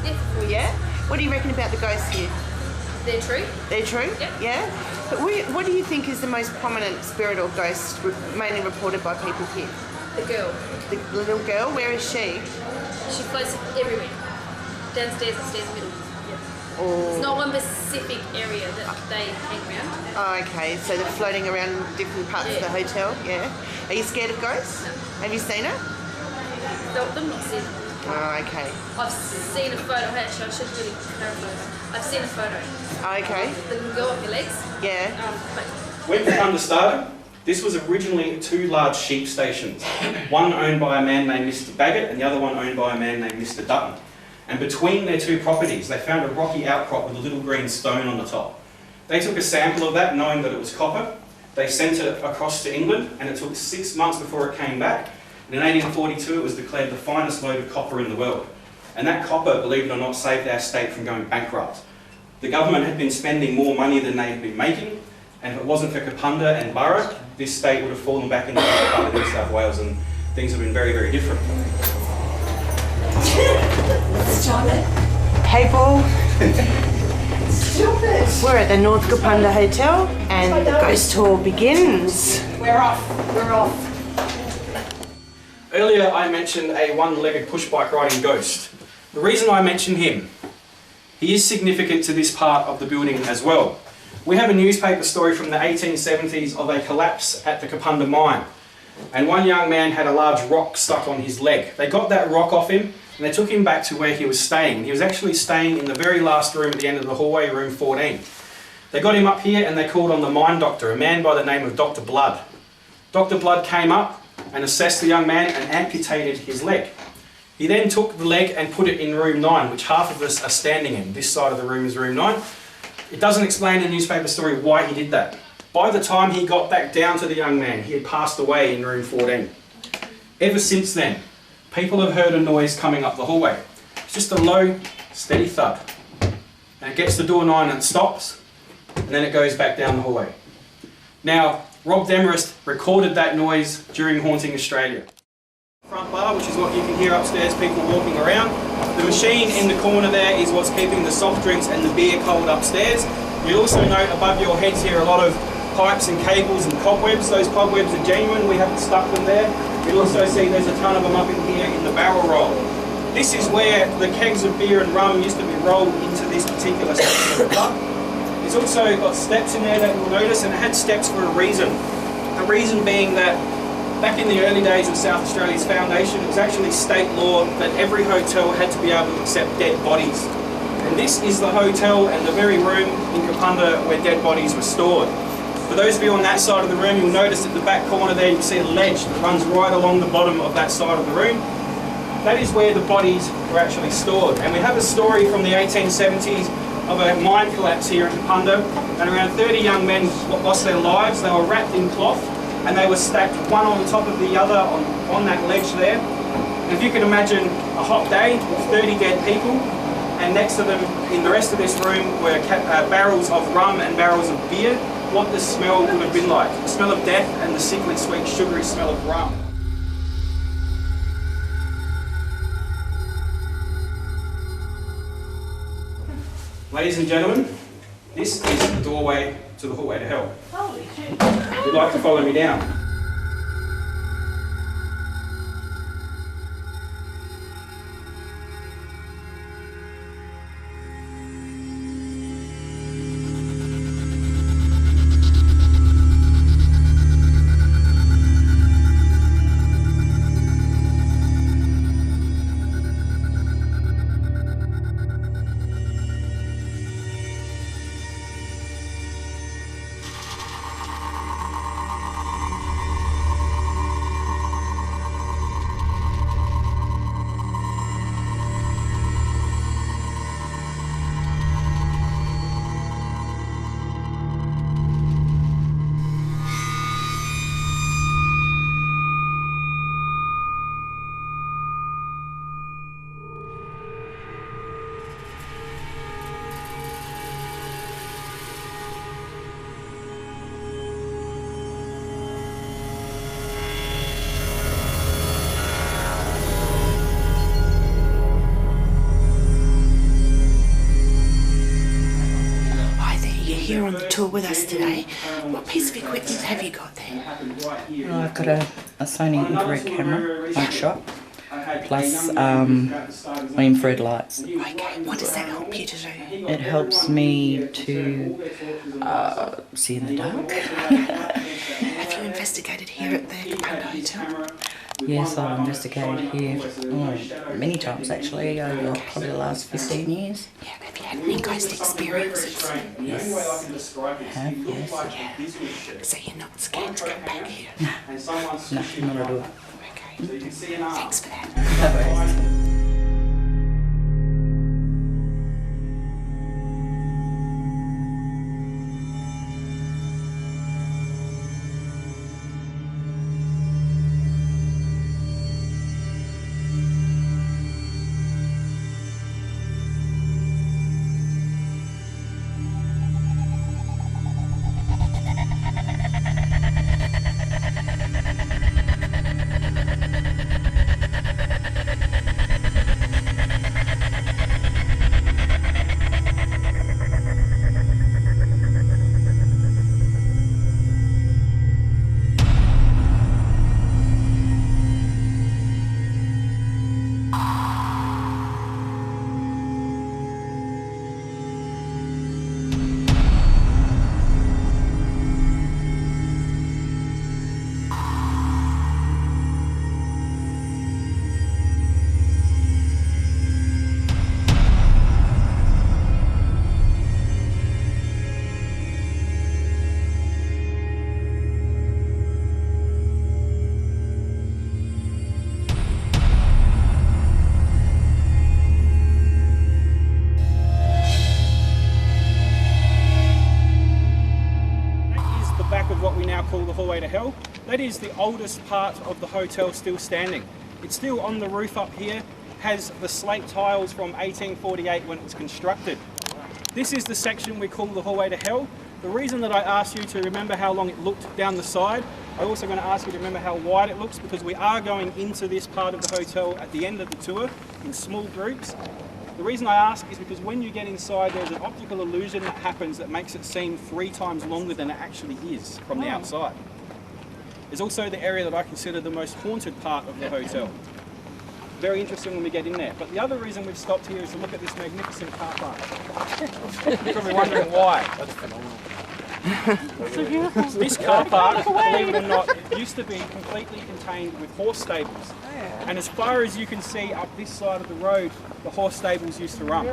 Yeah, for 4 years. Yeah? What do you reckon about the ghosts here? They're true. They're true? Yep. Yeah? But what do you think is the most prominent spirit or ghost mainly reported by people here? The girl. The little girl, where is she? She floats everywhere. Downstairs, upstairs, middle. Or... It's not one specific area that they hang around. Oh, okay. So they're floating around different parts of the hotel, yeah? Are you scared of ghosts? No. Have you seen her? Felt them, not seen them. Oh, okay. I've seen a photo. Actually, I should really clarify that. I've seen a photo. Oh, okay. The little girl up your legs. Yeah. But When Kapunda started, this was originally 2 large sheep stations. One owned by a man named Mr. Baggett and the other one owned by a man named Mr. Dutton. And between their 2 properties, they found a rocky outcrop with a little green stone on the top. They took a sample of that, knowing that it was copper. They sent it across to England, and it took 6 months before it came back. And in 1842, it was declared the finest lode of copper in the world. And that copper, believe it or not, saved our state from going bankrupt. The government had been spending more money than they had been making, and if it wasn't for Kapunda and Burra, this state would have fallen back into the part of New South Wales, and things would have been very, very different. Stop it. Hey, Paul. Stop it. We're at the North Kapunda Hotel, and the ghost tour begins. We're off. We're off. Earlier I mentioned a one-legged push bike riding ghost. The reason I mentioned him, he is significant to this part of the building as well. We have a newspaper story from the 1870s of a collapse at the Kapunda mine. And one young man had a large rock stuck on his leg. They got that rock off him and they took him back to where he was staying. He was actually staying in the very last room at the end of the hallway, room 14. They got him up here and they called on the mine doctor, a man by the name of Dr. Blood. Dr. Blood came up and assessed the young man and amputated his leg. He then took the leg and put it in room 9, which half of us are standing in. This side of the room is room 9. It doesn't explain in the newspaper story why he did that. By the time he got back down to the young man, he had passed away in room 14. Ever since then, people have heard a noise coming up the hallway. It's just a low, steady thud. And it gets to door 9 and it stops, and then it goes back down the hallway. Now, Rob Demarest recorded that noise during Haunting Australia. Front bar, which is what you can hear upstairs, people walking around. The machine in the corner there is what's keeping the soft drinks and the beer cold upstairs. You'll also note above your heads here a lot of pipes and cables and cobwebs. Those cobwebs are genuine, we haven't stuck them there. You'll also see there's a ton of them up in here in the barrel roll. This is where the kegs of beer and rum used to be rolled into this particular section of the pub. It's also got steps in there that you'll notice, and it had steps for a reason. The reason being that back in the early days of South Australia's foundation, it was actually state law that every hotel had to be able to accept dead bodies. And this is the hotel and the very room in Kapunda where dead bodies were stored. For those of you on that side of the room, you'll notice at the back corner there, you'll see a ledge that runs right along the bottom of that side of the room. That is where the bodies were actually stored. And we have a story from the 1870s of a mine collapse here in Kapunda, and around 30 young men lost their lives. They were wrapped in cloth, and they were stacked one on top of the other on that ledge there. And if you can imagine a hot day with 30 dead people, and next to them in the rest of this room were barrels of rum and barrels of beer, what the smell would have been like. The smell of death and the sickly sweet sugary smell of rum. Ladies and gentlemen, this is the doorway to the hallway to hell. Holy shit. If you'd like to follow me down. tour with us today. What piece of equipment have you got there? I've got a Sony infrared camera, shot, plus infrared lights. Okay, what does that help you to do? It helps me to see in the dark. Have you investigated here at the Kapunda Hotel? Yes, I've investigated here many times actually over probably the last 15 years. Yeah, have you had any ghost experiences? Yes, have, yes. Yeah. So you're not scared to come back here? No, not at all. Okay, thanks for that. No worries. What we now call the hallway to hell. That is the oldest part of the hotel still standing. It's still on the roof up here, has the slate tiles from 1848 when it was constructed. This is the section we call the hallway to hell. The reason that I asked you to remember how long it looked down the side, I'm also going to ask you to remember how wide it looks, because we are going into this part of the hotel at the end of the tour in small groups. The reason I ask is because when you get inside, there's an optical illusion that happens that makes it seem 3 times longer than it actually is from the outside. There's also the area that I consider the most haunted part of the hotel. Very interesting when we get in there. But the other reason we've stopped here is to look at this magnificent car park. You're probably wondering why. That's phenomenal. This car park, believe it or not, used to be completely contained with horse stables. And as far as you can see up this side of the road, the horse stables used to run.